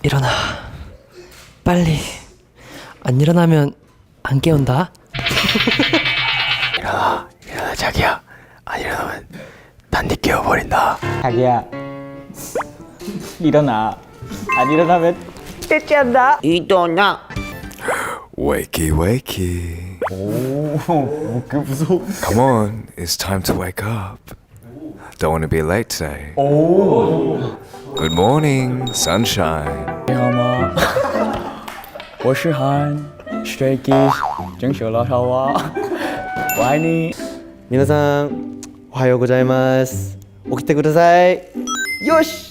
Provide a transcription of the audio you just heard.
일어나. 빨리. 안 일어나면 안 깨운다. 일어나 자기야. 안 일어나면 단디 깨워버린다. 자기야 일어나. 안 일어나면 떼찌한다. 일어나. Wakey wakey. 그 무서워. Come on, it's time to wake up. Don't want to be late today. Good morning, sunshine. 你好吗？我是韩 Stray Kids 整首老少蛙，我爱你。皆さんおはようございます。起きてください。よし。